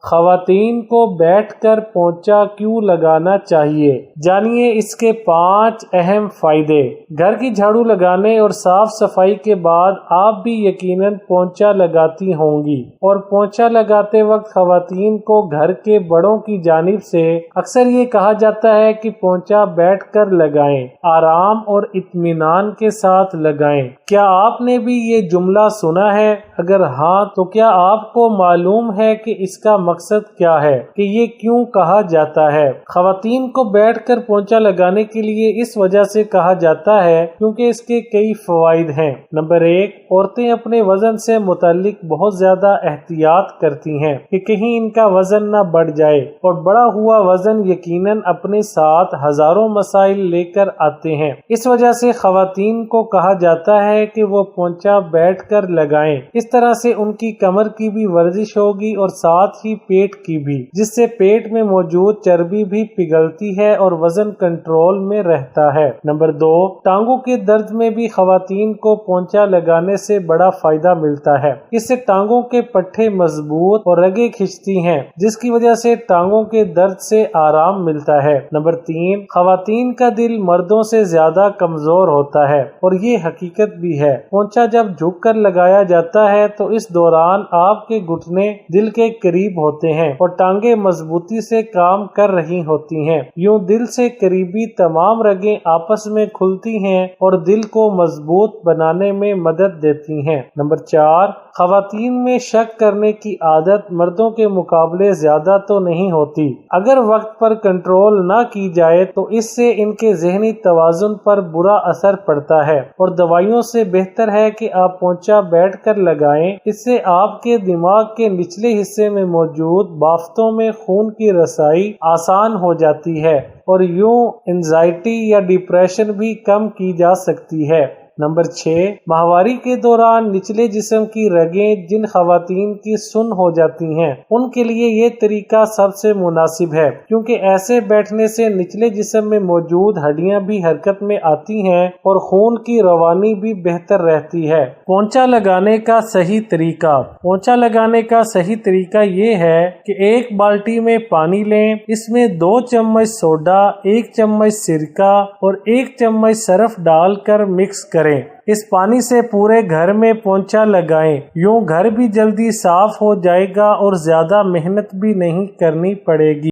خواتین کو بیٹھ کر پونچا کیوں لگانا چاہیے؟ جانیے اس کے 5 اہم فائدے۔ گھر کی جھاڑو لگانے اور صاف صفائی کے بعد آپ بھی یقیناً پونچا لگاتی ہوں گی، اور پونچا لگاتے وقت خواتین کو گھر کے بڑوں کی جانب سے اکثر یہ کہا جاتا ہے کہ پونچا بیٹھ کر لگائیں، آرام اور اطمینان کے ساتھ لگائیں۔ کیا آپ نے بھی یہ جملہ سنا ہے؟ اگر ہاں تو کیا آپ کو معلوم ہے کہ اس کا مقصد کیا ہے، کہ یہ کیوں کہا جاتا ہے؟ خواتین کو بیٹھ کر پونچا لگانے کے لیے اس وجہ سے کہا جاتا ہے کیونکہ اس کے کئی فوائد ہیں۔ نمبر 1، عورتیں اپنے وزن سے متعلق بہت زیادہ احتیاط کرتی ہیں کہ کہیں ان کا وزن نہ بڑھ جائے، اور بڑا ہوا وزن یقیناً اپنے ساتھ ہزاروں مسائل لے کر آتے ہیں۔ اس وجہ سے خواتین کو کہا جاتا ہے کہ وہ پونچا بیٹھ کر لگائیں۔ اس طرح سے ان کی کمر کی بھی ورزش ہوگی اور ساتھ ہی پیٹ کی بھی، جس سے پیٹ میں موجود چربی بھی پگھلتی ہے اور وزن کنٹرول میں رہتا ہے۔ نمبر 2، ٹانگوں کے درد میں بھی خواتین کو پونچا لگانے سے بڑا فائدہ ملتا ہے۔ اس سے ٹانگوں کے پٹھے مضبوط اور رگیں کھنچتی ہیں، جس کی وجہ سے ٹانگوں کے درد سے آرام ملتا ہے۔ نمبر 3، خواتین کا دل مردوں سے زیادہ کمزور ہوتا ہے، اور یہ حقیقت بھی ہے۔ پونچا جب جھک کر لگایا جاتا ہے تو اس دوران آپ کے گھٹنے دل کے قریب ہوتے ہیں اور ٹانگیں مضبوطی سے کام کر رہی ہوتی ہیں۔ یوں دل سے قریبی تمام رگیں آپس میں کھلتی ہیں اور دل کو مضبوط بنانے میں مدد دیتی ہیں۔ نمبر 4، خواتین میں شک کرنے کی عادت مردوں کے مقابلے زیادہ تو نہیں ہوتی۔ اگر وقت پر کنٹرول نہ کی جائے تو اس سے ان کے ذہنی توازن پر برا اثر پڑتا ہے، اور دوائیوں سے بہتر ہے کہ آپ پونچا بیٹھ کر لگائیں۔ اس سے آپ کے دماغ کے نچلے حصے میں موجود بافتوں میں خون کی رسائی آسان ہو جاتی ہے، اور یوں انزائٹی یا ڈپریشن بھی کم کی جا سکتی ہے۔ نمبر 6، ماہواری کے دوران نچلے جسم کی رگیں جن خواتین کی سن ہو جاتی ہیں، ان کے لیے یہ طریقہ سب سے مناسب ہے، کیونکہ ایسے بیٹھنے سے نچلے جسم میں موجود ہڈیاں بھی حرکت میں آتی ہیں اور خون کی روانی بھی بہتر رہتی ہے۔ پونچا لگانے کا صحیح طریقہ۔ پونچا لگانے کا صحیح طریقہ یہ ہے کہ ایک بالٹی میں پانی لیں، اس میں 2 چمچ سوڈا، 1 چمچ سرکہ اور 1 چمچ صرف ڈال کر مکس کریں۔ اس پانی سے پورے گھر میں پونچا لگائیں، یوں گھر بھی جلدی صاف ہو جائے گا اور زیادہ محنت بھی نہیں کرنی پڑے گی۔